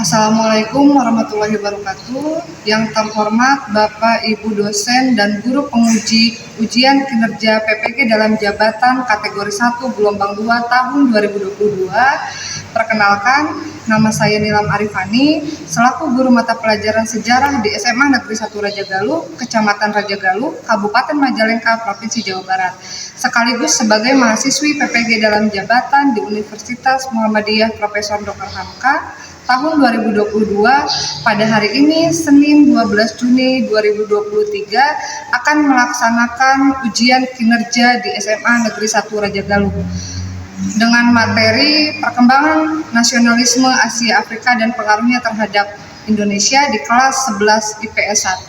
Assalamualaikum warahmatullahi wabarakatuh. Yang terhormat Bapak Ibu dosen dan guru penguji ujian kinerja PPG dalam jabatan kategori 1 gelombang 2 tahun 2022. Perkenalkan, nama saya Nilam Arifani, selaku guru mata pelajaran sejarah di SMA Negeri 1 Rajagaluh, Kecamatan Rajagaluh, Kabupaten Majalengka, Provinsi Jawa Barat. Sekaligus sebagai mahasiswi PPG dalam jabatan di Universitas Muhammadiyah Profesor Dr. Hamka tahun 2022. Pada hari ini, Senin 12 Juni 2023, akan melaksanakan ujian kinerja di SMA Negeri 1 Rajagaluh dengan materi perkembangan nasionalisme Asia Afrika dan pengaruhnya terhadap Indonesia di kelas 11 IPS 1.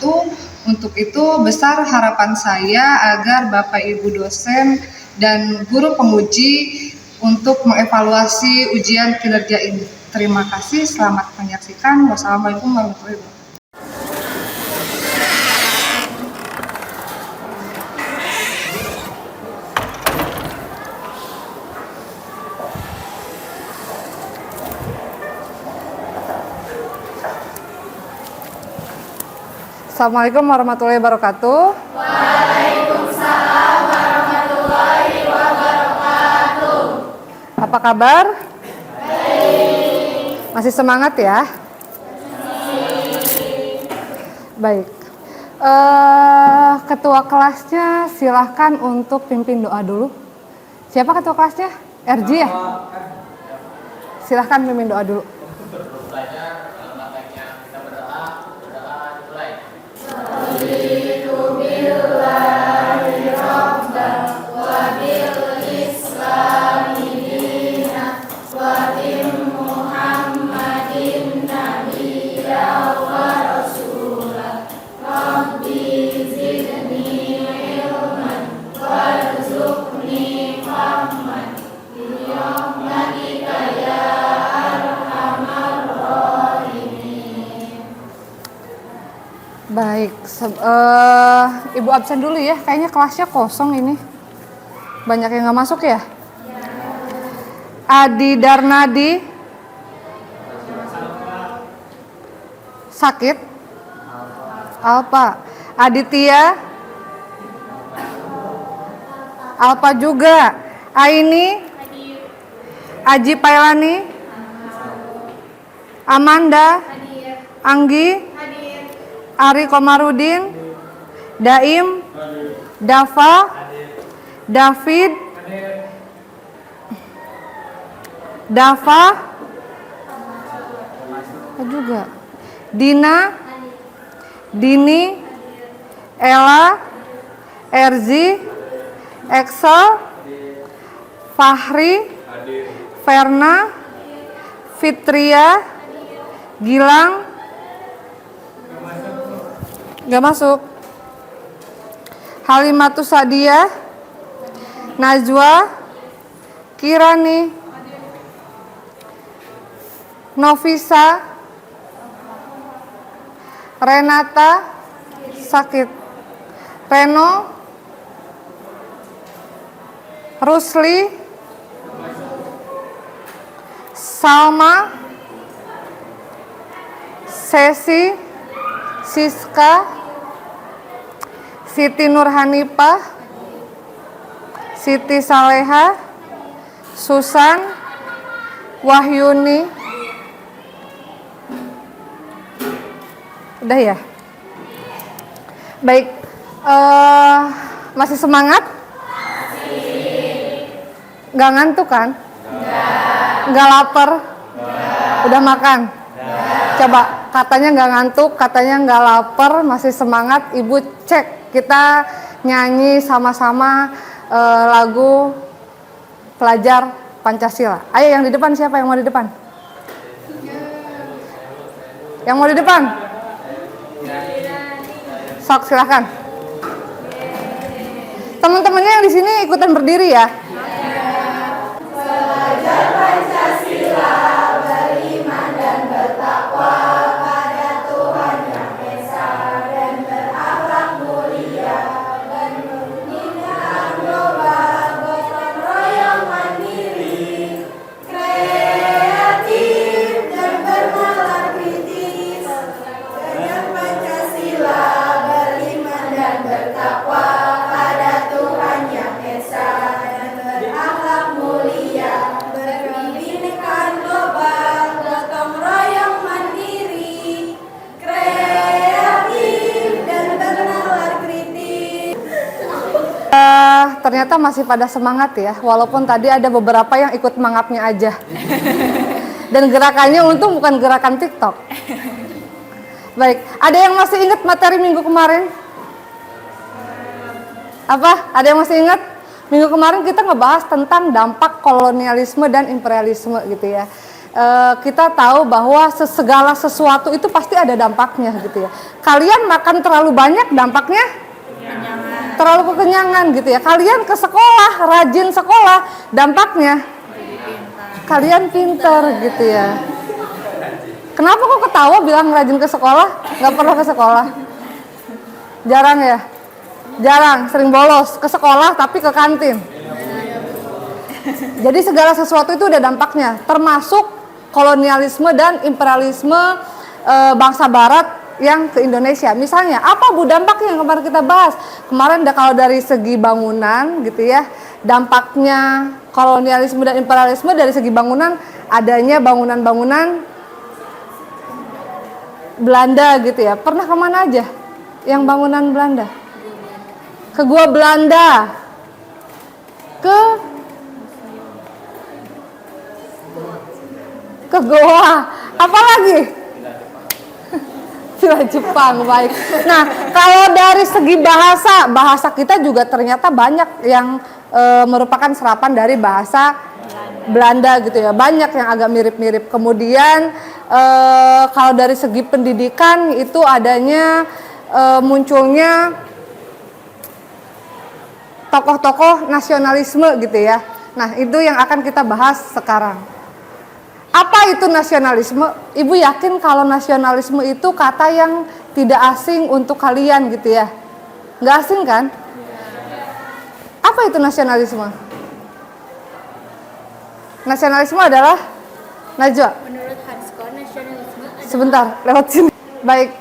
Untuk itu, besar harapan saya agar Bapak Ibu dosen dan guru penguji untuk mengevaluasi ujian kinerja ini. Terima kasih, selamat menyaksikan. Wassalamualaikum warahmatullahi wabarakatuh. Assalamualaikum warahmatullahi wabarakatuh. Waalaikumsalam warahmatullahi wabarakatuh. Apa kabar? Masih semangat ya? Baik. Ketua kelasnya silahkan untuk pimpin doa dulu. Siapa ketua kelasnya? RG ya? Silahkan pimpin doa dulu. Baik, Ibu absen dulu ya, kayaknya kelasnya kosong ini. Banyak yang nggak masuk ya? Adi Darnadi sakit? Alpa. Aditya? Alpa juga. Aini? Aji Pailani? Amanda? Anggi? Ari Komarudin, Daim, Dava, David, Dava, juga, Dina, Dini, Ella, Erzi, Excel, Fahri, Verna, Fitria, Gilang. Gak masuk. Halimatus Sadia, Najwa, Kirani, Novisa, Renata, sakit. Reno, Rusli, Salma, Sesi, Siska, Siti Nurhanipah, Siti Saleha, Susan, Wahyuni. Udah ya? Baik, masih semangat? Gak ngantuk kan? Gak lapar? Udah makan? Coba, katanya nggak ngantuk, katanya nggak lapar, masih semangat. Ibu cek, kita nyanyi sama-sama lagu Pelajar Pancasila. Ayo yang di depan, siapa yang mau di depan? Yang mau di depan? Sok, silahkan. Teman-temannya yang di sini ikutan berdiri ya. Pelajar Pancasila beriman dan bertakwa pada Tuhan Yang Esa dan berakhlak mulia, bernindak global, gotong royong mandiri, kreatif dan bernalar ternyata masih pada semangat ya, walaupun tadi ada beberapa yang ikut mangapnya aja. Dan gerakannya untung bukan gerakan TikTok. Baik, ada yang masih ingat materi minggu kemarin? Apa? Ada yang masih ingat? Minggu kemarin kita ngebahas tentang dampak kolonialisme dan imperialisme gitu ya. Kita tahu bahwa segala sesuatu itu pasti ada dampaknya gitu ya. Kalian makan terlalu banyak dampaknya terlalu kekenyangan gitu ya. Kalian ke sekolah, rajin sekolah, dampaknya kalian pinter gitu ya. Kenapa kok ketawa bilang rajin ke sekolah? Gak pernah ke sekolah? Jarang ya? Jarang, sering bolos ke sekolah tapi ke kantin. Jadi segala sesuatu itu ada dampaknya, termasuk kolonialisme dan imperialisme bangsa barat yang ke Indonesia. Misalnya, apa Bu dampaknya yang kemarin kita bahas? Kemarin kalau dari segi bangunan gitu ya, dampaknya kolonialisme dan imperialisme dari segi bangunan, adanya bangunan-bangunan Belanda gitu ya. Pernah kemana aja yang bangunan Belanda? Ke Gua Belanda, ke Goa, apa lagi? Villa Jepang, baik. Nah, kalau dari segi bahasa kita juga ternyata banyak yang merupakan serapan dari bahasa Belanda gitu ya. Banyak yang agak mirip-mirip. Kemudian kalau dari segi pendidikan itu adanya munculnya tokoh-tokoh nasionalisme gitu ya. Nah, itu yang akan kita bahas sekarang. Apa itu nasionalisme? Ibu yakin kalau nasionalisme itu kata yang tidak asing untuk kalian gitu ya? Nggak asing kan? Apa itu nasionalisme? Nasionalisme adalah Najwa. Menurut Hansko, nasionalisme adalah Sebentar, lewat sini. Baik.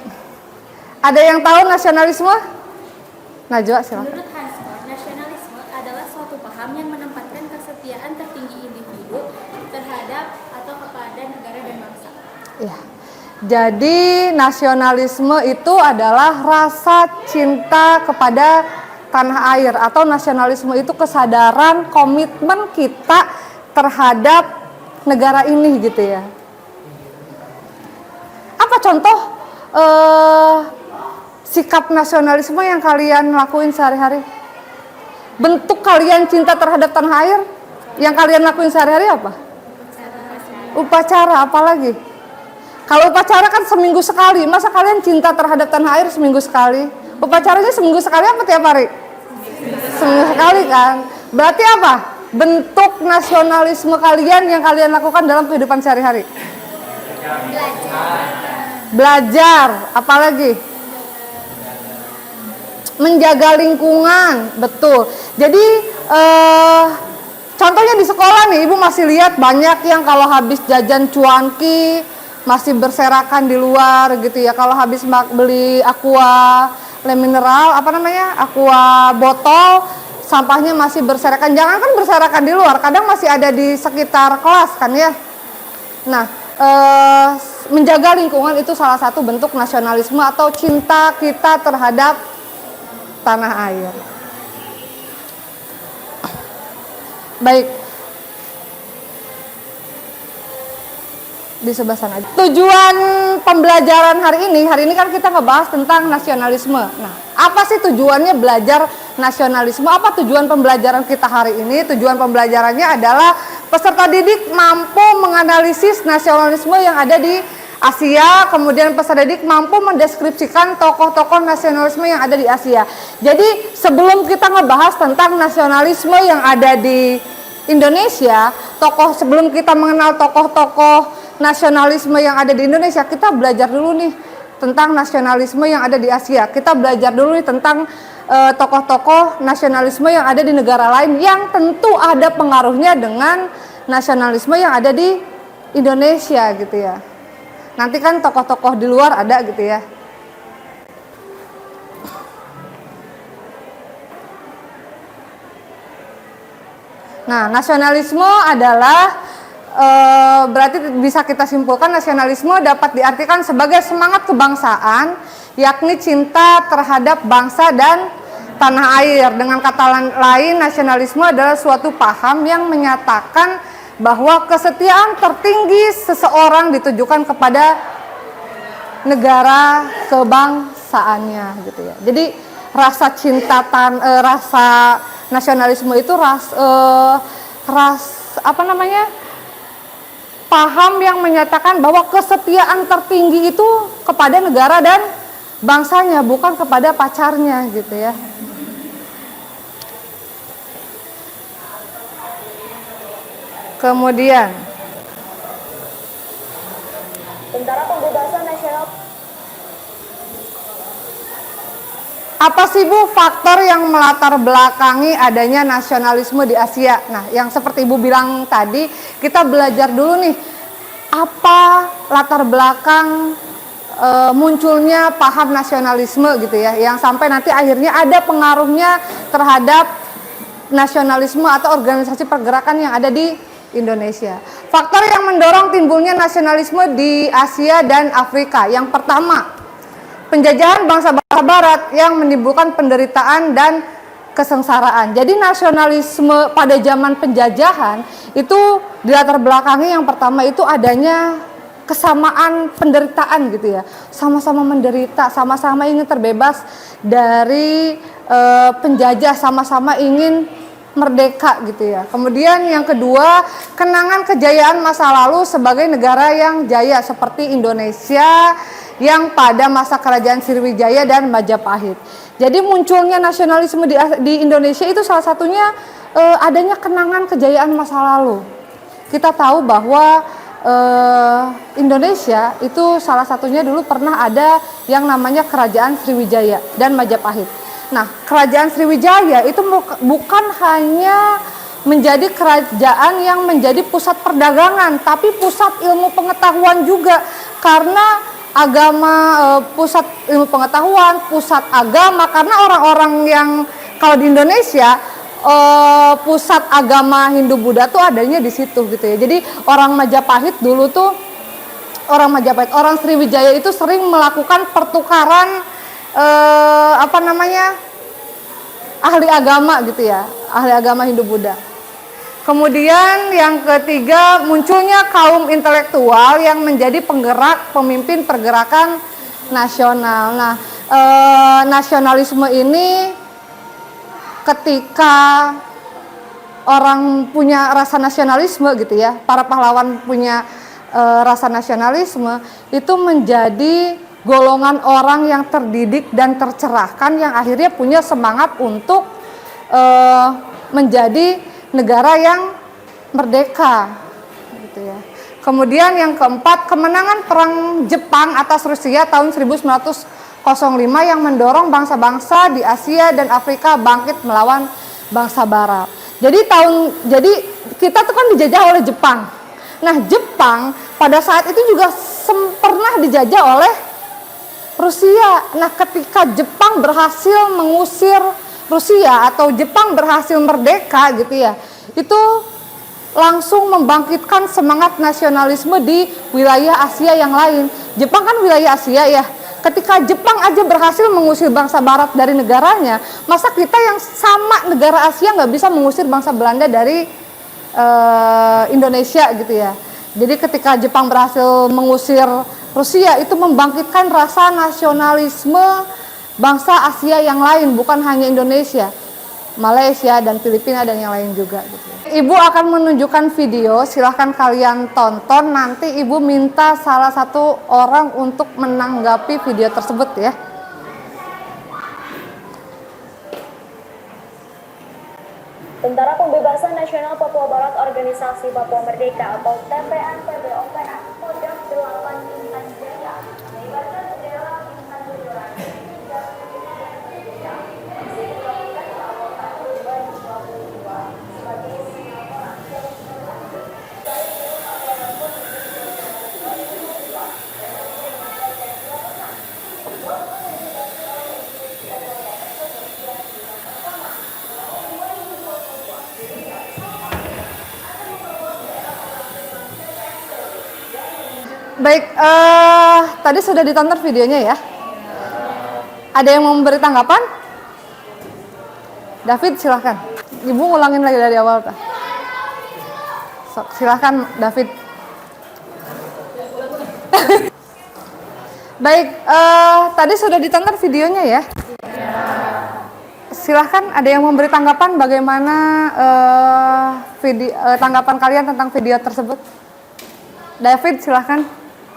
Ada yang tahu nasionalisme? Najwa, silakan. Menurut Hansko, nasionalisme adalah suatu paham yang menempatkan kesetiaan tertinggi individu terhadap atau kepada negara dan bangsa. Ya. Jadi nasionalisme itu adalah rasa cinta kepada tanah air, atau nasionalisme itu kesadaran komitmen kita terhadap negara ini gitu ya. Apa contoh sikap nasionalisme yang kalian lakuin sehari-hari? Bentuk kalian cinta terhadap tanah air yang kalian lakuin sehari-hari apa? Upacara, apalagi? Kalau upacara kan seminggu sekali, masa kalian cinta terhadap tanah air seminggu sekali? Upacaranya seminggu sekali apa tiap hari? Seminggu sekali kan? Berarti apa? Bentuk nasionalisme kalian yang kalian lakukan dalam kehidupan sehari-hari? Belajar, apalagi? Menjaga lingkungan, betul. Jadi contohnya di sekolah nih, ibu masih lihat banyak yang kalau habis jajan cuanki masih berserakan di luar gitu ya. Kalau habis beli aqua mineral, apa namanya, aqua botol, sampahnya masih berserakan. Jangan kan berserakan di luar, kadang masih ada di sekitar kelas kan ya. Nah, menjaga lingkungan itu salah satu bentuk nasionalisme atau cinta kita terhadap tanah air. Baik, di sebelah sana. Tujuan pembelajaran hari ini kan kita ngebahas tentang nasionalisme. Nah, apa sih tujuannya belajar nasionalisme? Apa tujuan pembelajaran kita hari ini? Tujuan pembelajarannya adalah peserta didik mampu menganalisis nasionalisme yang ada di Asia, kemudian peserta didik mampu mendeskripsikan tokoh-tokoh nasionalisme yang ada di Asia. Jadi sebelum kita ngebahas tentang nasionalisme yang ada di Indonesia, sebelum kita mengenal tokoh-tokoh nasionalisme yang ada di Indonesia, kita belajar dulu nih tentang nasionalisme yang ada di Asia. Kita belajar dulu nih tentang tokoh-tokoh nasionalisme yang ada di negara lain yang tentu ada pengaruhnya dengan nasionalisme yang ada di Indonesia gitu ya. Nanti kan tokoh-tokoh di luar ada gitu ya. Nah, nasionalisme adalah berarti bisa kita simpulkan nasionalisme dapat diartikan sebagai semangat kebangsaan, yakni cinta terhadap bangsa dan tanah air. Dengan kata lain, nasionalisme adalah suatu paham yang menyatakan bahwa kesetiaan tertinggi seseorang ditujukan kepada negara kebangsaannya gitu ya. Jadi rasa cinta rasa nasionalisme itu paham yang menyatakan bahwa kesetiaan tertinggi itu kepada negara dan bangsanya, bukan kepada pacarnya gitu ya. Kemudian Tentara Pembebasan Nasional. apa sih Bu faktor yang melatar belakangi adanya nasionalisme di Asia? Nah, yang seperti Ibu bilang tadi, kita belajar dulu nih, apa latar belakang munculnya paham nasionalisme gitu ya, yang sampai nanti akhirnya ada pengaruhnya terhadap nasionalisme atau organisasi pergerakan yang ada di Indonesia. Faktor yang mendorong timbulnya nasionalisme di Asia dan Afrika. Yang pertama, penjajahan bangsa-bangsa barat yang menimbulkan penderitaan dan kesengsaraan. Jadi nasionalisme pada zaman penjajahan itu dilatar belakangi yang pertama itu adanya kesamaan penderitaan gitu ya. Sama-sama menderita, sama-sama ingin terbebas dari penjajah, sama-sama ingin merdeka gitu ya. Kemudian yang kedua, kenangan kejayaan masa lalu sebagai negara yang jaya seperti Indonesia yang pada masa kerajaan Sriwijaya dan Majapahit. Jadi munculnya nasionalisme di Indonesia itu salah satunya adanya kenangan kejayaan masa lalu. Kita tahu bahwa Indonesia itu salah satunya dulu pernah ada yang namanya kerajaan Sriwijaya dan Majapahit. Nah, kerajaan Sriwijaya itu bukan hanya menjadi kerajaan yang menjadi pusat perdagangan, tapi pusat ilmu pengetahuan juga, karena pusat ilmu pengetahuan, pusat agama, karena orang-orang yang kalau di Indonesia pusat agama Hindu Buddha tuh adanya di situ gitu ya. Jadi orang Sriwijaya itu sering melakukan pertukaran ahli agama gitu ya, ahli agama Hindu Buddha. Kemudian yang ketiga, munculnya kaum intelektual yang menjadi penggerak pemimpin pergerakan nasional. Nah, nasionalisme ini ketika orang punya rasa nasionalisme gitu ya, para pahlawan punya rasa nasionalisme, itu menjadi golongan orang yang terdidik dan tercerahkan yang akhirnya punya semangat untuk menjadi negara yang merdeka gitu ya. Kemudian yang keempat, kemenangan perang Jepang atas Rusia tahun 1905 yang mendorong bangsa-bangsa di Asia dan Afrika bangkit melawan bangsa barat. Jadi kita tuh kan dijajah oleh Jepang. Nah, Jepang pada saat itu juga pernah dijajah oleh Rusia. Nah, ketika Jepang berhasil mengusir Rusia atau Jepang berhasil merdeka gitu ya, itu langsung membangkitkan semangat nasionalisme di wilayah Asia yang lain. Jepang kan wilayah Asia ya. Ketika Jepang aja berhasil mengusir bangsa barat dari negaranya, masa kita yang sama negara Asia nggak bisa mengusir bangsa Belanda dari Indonesia gitu ya. Jadi ketika Jepang berhasil mengusir Rusia, itu membangkitkan rasa nasionalisme bangsa Asia yang lain, bukan hanya Indonesia, Malaysia dan Filipina dan yang lain juga gitu. Ibu akan menunjukkan video, silahkan kalian tonton. Nanti Ibu minta salah satu orang untuk menanggapi video tersebut ya. Tentara Pembebasan Nasional Papua Barat Organisasi Papua Merdeka atau TPN-PBOPN Kodam 8 Intan Jaya mengibarkan bendera Intan Buduran hingga Presiden Indonesia dilakukan awal tahun 2022 sebagai sinyal perang yang Baik, tadi sudah ditonton videonya ya. Ada yang mau memberi tanggapan? David silahkan. Ibu ngulangin lagi dari awal, Pak. Silahkan David. Baik, tadi sudah ditonton videonya ya? Silahkan, ada yang memberi tanggapan bagaimana tanggapan kalian tentang video tersebut? David, silahkan.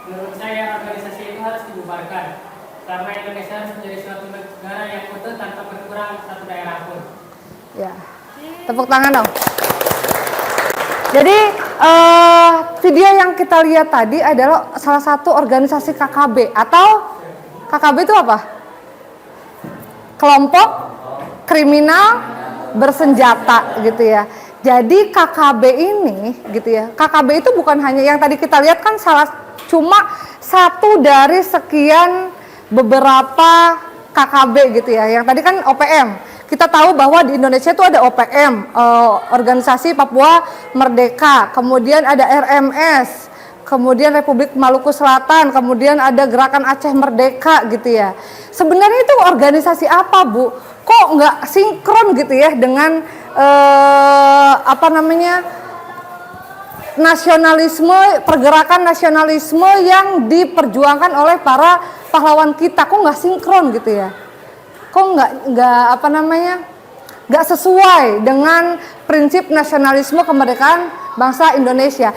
Menurut saya organisasi itu harus dibubarkan karena Indonesia harus menjadi suatu negara yang utuh tanpa berkurang satu daerah pun. Ya, tepuk tangan dong. Jadi video yang kita lihat tadi adalah salah satu organisasi KKB atau KKB itu apa? Kelompok kriminal bersenjata gitu ya. Jadi KKB ini gitu ya. KKB itu bukan hanya yang tadi kita lihat kan cuma satu dari sekian beberapa KKB gitu ya. Yang tadi kan OPM. Kita tahu bahwa di Indonesia itu ada OPM, Organisasi Papua Merdeka, kemudian ada RMS, kemudian Republik Maluku Selatan, kemudian ada Gerakan Aceh Merdeka gitu ya. Sebenarnya itu organisasi apa, Bu? Kok nggak sinkron gitu ya dengan nasionalisme, pergerakan nasionalisme yang diperjuangkan oleh para pahlawan kita? Kok nggak sinkron gitu ya? Kok nggak sesuai dengan prinsip nasionalisme kemerdekaan bangsa Indonesia?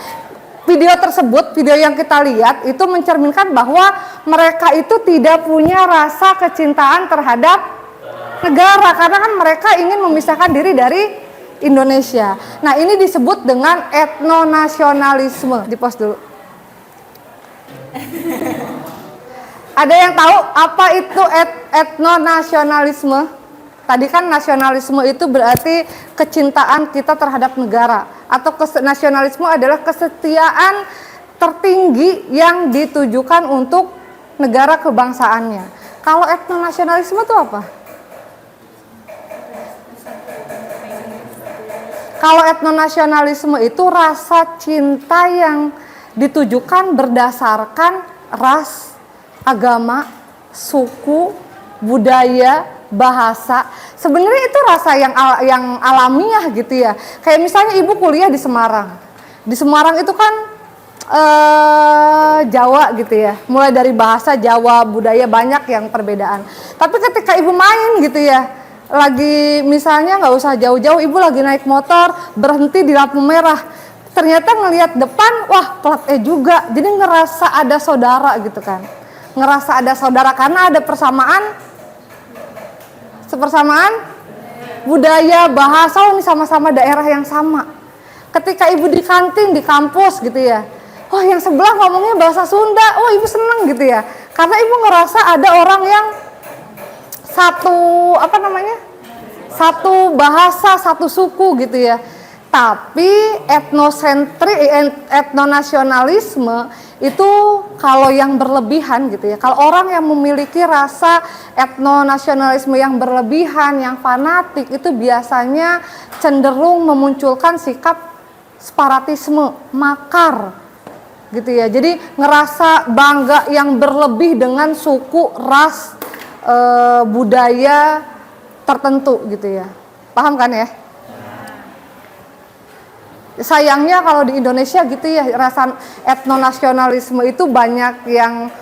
Video tersebut, video yang kita lihat itu mencerminkan bahwa mereka itu tidak punya rasa kecintaan terhadap negara karena kan mereka ingin memisahkan diri dari Indonesia. Nah, ini disebut dengan etnonasionalisme. Di pause dulu. Ada yang tahu apa itu etnonasionalisme? Tadi kan nasionalisme itu berarti kecintaan kita terhadap negara, atau nasionalisme adalah kesetiaan tertinggi yang ditujukan untuk negara kebangsaannya. Kalau etnonasionalisme itu apa? Kalau etnonasionalisme itu rasa cinta yang ditujukan berdasarkan ras, agama, suku, budaya, bahasa. Sebenarnya itu rasa yang alamiah gitu ya. Kayak misalnya ibu kuliah di Semarang. Di Semarang itu kan Jawa gitu ya. Mulai dari bahasa Jawa, budaya banyak yang perbedaan. Tapi ketika ibu main gitu ya, lagi misalnya nggak usah jauh-jauh, ibu lagi naik motor, berhenti di lampu merah. Ternyata ngelihat depan, wah plat E juga. Jadi ngerasa ada saudara gitu kan. Ngerasa ada saudara karena ada sepersamaan budaya, bahasa, ini sama-sama daerah yang sama. Ketika ibu di kantin, di kampus gitu ya, oh yang sebelah ngomongnya bahasa Sunda, oh ibu seneng gitu ya. Karena ibu ngerasa ada orang yang satu bahasa, satu suku gitu ya. Tapi etnonasionalisme itu kalau yang berlebihan gitu ya. Kalau orang yang memiliki rasa etnonasionalisme yang berlebihan, yang fanatik, itu biasanya cenderung memunculkan sikap separatisme, makar gitu ya. Jadi ngerasa bangga yang berlebih dengan suku, ras, budaya tertentu gitu ya. Paham kan ya? Sayangnya kalau di Indonesia gitu ya, rasa etnonasionalisme itu banyak yang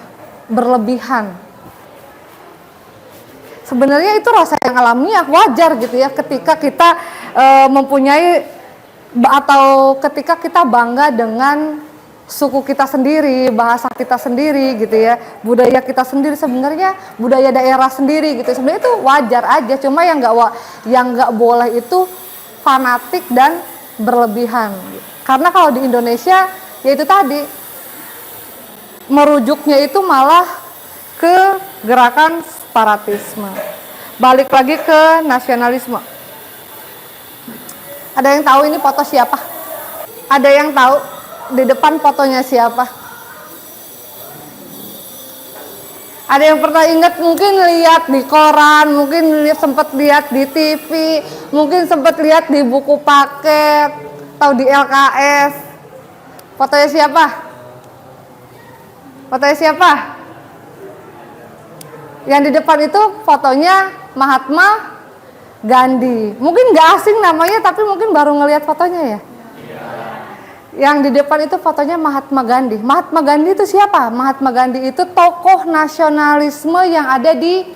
berlebihan. Sebenarnya itu rasa yang alamiah, wajar gitu ya, ketika kita mempunyai atau ketika kita bangga dengan suku kita sendiri, bahasa kita sendiri gitu ya, budaya kita sendiri, sebenarnya budaya daerah sendiri gitu. Sebenarnya itu wajar aja, cuma yang nggak boleh itu fanatik dan berlebihan. Karena kalau di Indonesia ya itu tadi merujuknya itu malah ke gerakan separatisme. Balik lagi ke nasionalisme. Ada yang tahu ini foto siapa? Ada yang tahu di depan fotonya siapa? Ada yang pernah ingat, mungkin lihat di koran, mungkin sempat lihat di TV, mungkin sempat lihat di buku paket atau di LKS. Fotonya siapa? Fotonya siapa? Yang di depan itu fotonya Mahatma Gandhi. Mungkin nggak asing namanya, tapi mungkin baru ngelihat fotonya ya. Yang di depan itu fotonya Mahatma Gandhi. Mahatma Gandhi itu siapa? Mahatma Gandhi itu tokoh nasionalisme yang ada di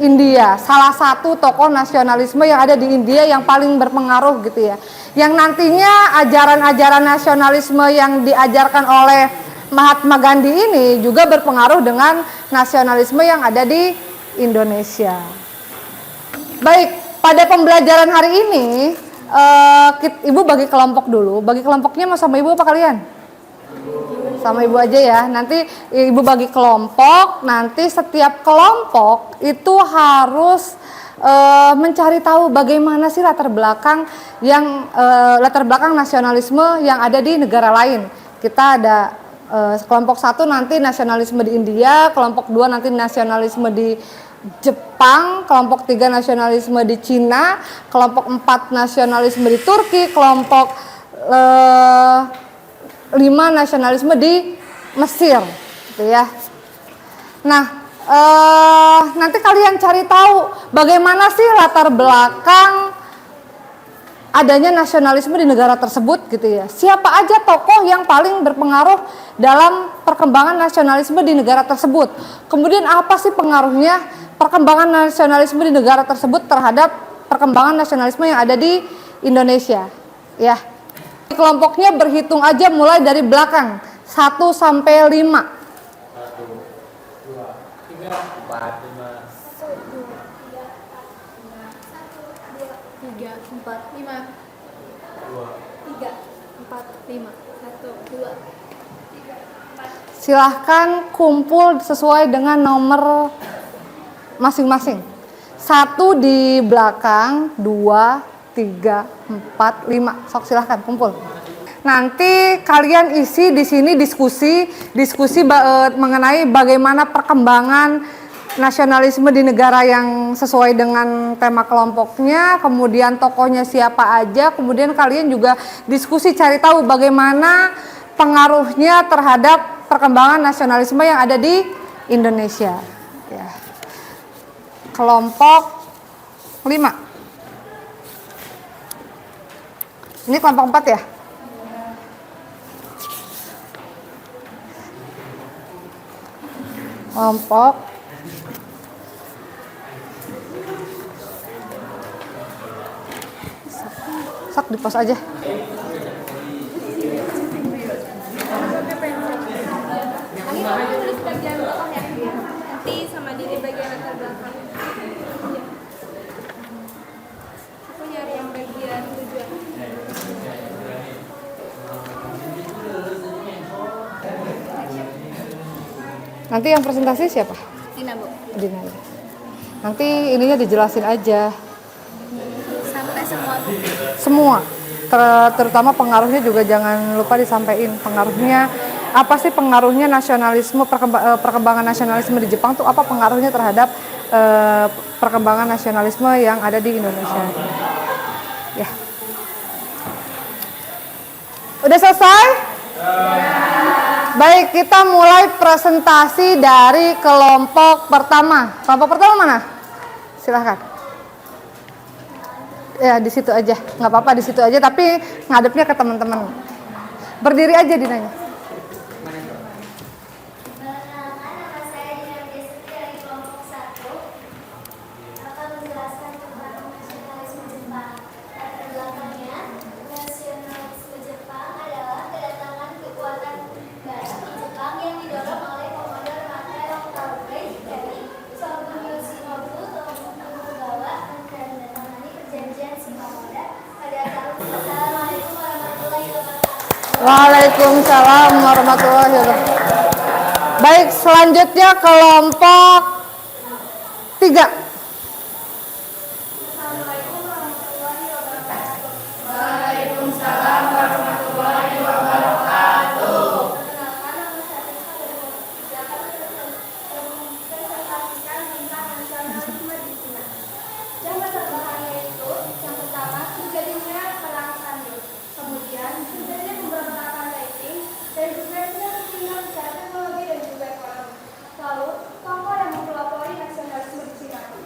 India. Salah satu tokoh nasionalisme yang ada di India yang paling berpengaruh gitu ya. Yang nantinya ajaran-ajaran nasionalisme yang diajarkan oleh Mahatma Gandhi ini juga berpengaruh dengan nasionalisme yang ada di Indonesia. Baik, pada pembelajaran hari ini Ibu bagi kelompok dulu. Bagi kelompoknya mau sama Ibu apa kalian? Sama Ibu aja ya. Nanti Ibu bagi kelompok. Nanti setiap kelompok itu harus mencari tahu bagaimana sih latar belakang nasionalisme yang ada di negara lain. Kita ada kelompok 1 nanti nasionalisme di India, kelompok 2 nanti nasionalisme di Jepang, kelompok 3 nasionalisme di Cina, kelompok 4 nasionalisme di Turki, kelompok 5 nasionalisme di Mesir, gitu ya. Nah, nanti kalian cari tahu bagaimana sih latar belakang adanya nasionalisme di negara tersebut, gitu ya. Siapa aja tokoh yang paling berpengaruh dalam perkembangan nasionalisme di negara tersebut. Kemudian apa sih pengaruhnya perkembangan nasionalisme di negara tersebut terhadap perkembangan nasionalisme yang ada di Indonesia, ya. Kelompoknya berhitung aja mulai dari belakang 1 sampai 5. 1, 2, 3, 4, 5. 3, 4, 5. 3, 4, 5. 1, 2, 3, 4. Silahkan kumpul sesuai dengan nomor masing-masing. 1 di belakang, 2, 3, 4, 5. Sok silahkan kumpul. Nanti kalian isi di sini diskusi mengenai bagaimana perkembangan nasionalisme di negara yang sesuai dengan tema kelompoknya, kemudian tokohnya siapa aja, kemudian kalian juga diskusi cari tahu bagaimana pengaruhnya terhadap perkembangan nasionalisme yang ada di Indonesia. Ya. Kelompok 5. Ini kelompok 4 ya? Kelompok sak di pos aja. Nanti sama diri bagian latar belakang. Aku nyari yang bagian tujuan. Nanti yang presentasi siapa? Dina, Bu. Dina. Nanti ininya dijelasin aja. Sampai semua. Semua. Terutama pengaruhnya juga jangan lupa disampaikan pengaruhnya. Apa sih pengaruhnya nasionalisme, perkembangan nasionalisme di Jepang tuh apa pengaruhnya terhadap perkembangan nasionalisme yang ada di Indonesia? Ya. Udah selesai? Baik, kita mulai presentasi dari kelompok pertama. Kelompok pertama mana? Silahkan. Ya, di situ aja. Nggak apa-apa di situ aja, tapi ngadepnya ke teman-teman. Berdiri aja Dinanya. Perkenalkan, nama saya Dina Desti dari kelompok 1 akan menjelaskan tentang nasionalisme Jepang. Latar belakangnya, nasionalisme Jepang adalah kedatangan kekuatan barat di Jepang yang didorong oleh Komodo Mateo Calvin dari Shogun Yoshinobu Tokugawa dan menandatangani perjanjian Shimoda pada tahun. Assalamualaikum warahmatullahi wabarakatuh. Waalaikumsalam warahmatullahi wabarakatuh. Baik, selanjutnya kelompok 3. Assalamualaikum warahmatullahi wabarakatuh. Perkenalkan, nama saya Rizka akan mempresentasikan tentang nasionalisme di Cina. Yang latar belakangnya itu, yang pertama, terjadinya perang Shandong. Kemudian, terjadinya pemberontakan Taiping, dan juga kepentingan secara teknologi dan juga ekonomi. Lalu, tokoh yang mempelopori nasionalisme di Cina.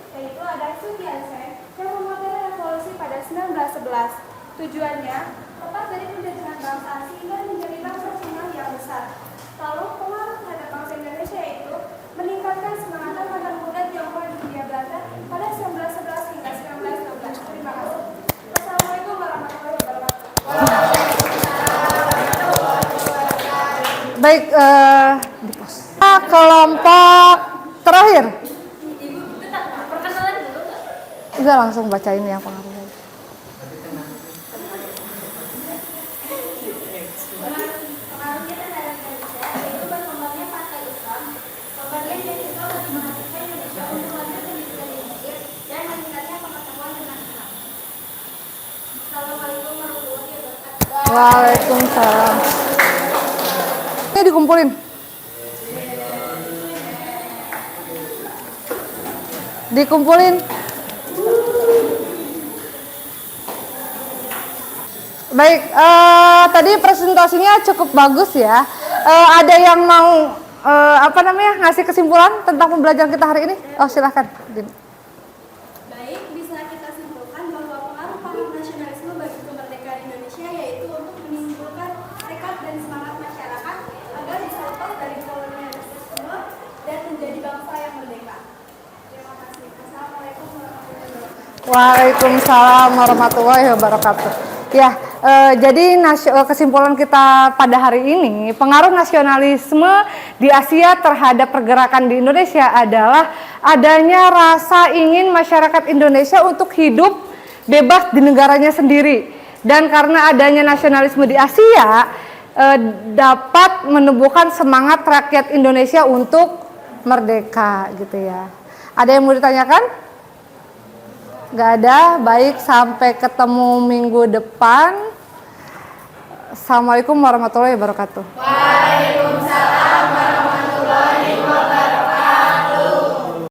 Tujuannya, lepas dari penjajahan bangsa sehingga menjadi bangsa nasional yang besar. Lalu pengaruh terhadap bangsa Indonesia itu meningkatkan semangat armada muda Tionghoa di Hindia Belanda pada 1911 hingga 1912. Terima kasih. Wassalamualaikum warahmatullahi wabarakatuh. Baik, di pos. Kelompok terakhir. Udah langsung bacain yang pengaruh. Pengaruhnya terhadap Indonesia yaitu berkembangnya partai Islam, pembagian beasiswa bagi mahasiswa Indonesia untuk melanjutkan pendidikan di Mesir, dan meningkatnya pengetahuan tentang Islam. Assalamualaikum warahmatullahi wabarakatuh. Waalaikumsalam. Ini dikumpulin. Dikumpulin. Baik, tadi presentasinya cukup bagus ya. Ada yang mau ngasih kesimpulan tentang pembelajaran kita hari ini? Oh, silahkan. Baik, bisa kita simpulkan bahwa pengaruh paham nasionalisme bagi kemerdekaan Indonesia yaitu untuk menimbulkan tekad dan semangat masyarakat agar bisa lepas dari kolonialisme dan menjadi bangsa yang merdeka. Terima kasih. Assalamualaikum warahmatullahi wabarakatuh. Waalaikumsalam warahmatullahi wabarakatuh. Ya, jadi kesimpulan kita pada hari ini, pengaruh nasionalisme di Asia terhadap pergerakan di Indonesia adalah adanya rasa ingin masyarakat Indonesia untuk hidup bebas di negaranya sendiri. Dan karena adanya nasionalisme di Asia, dapat menumbuhkan semangat rakyat Indonesia untuk merdeka gitu ya. Ada yang mau ditanyakan? Gak ada. Baik, sampai ketemu minggu depan. Assalamualaikum warahmatullahi wabarakatuh.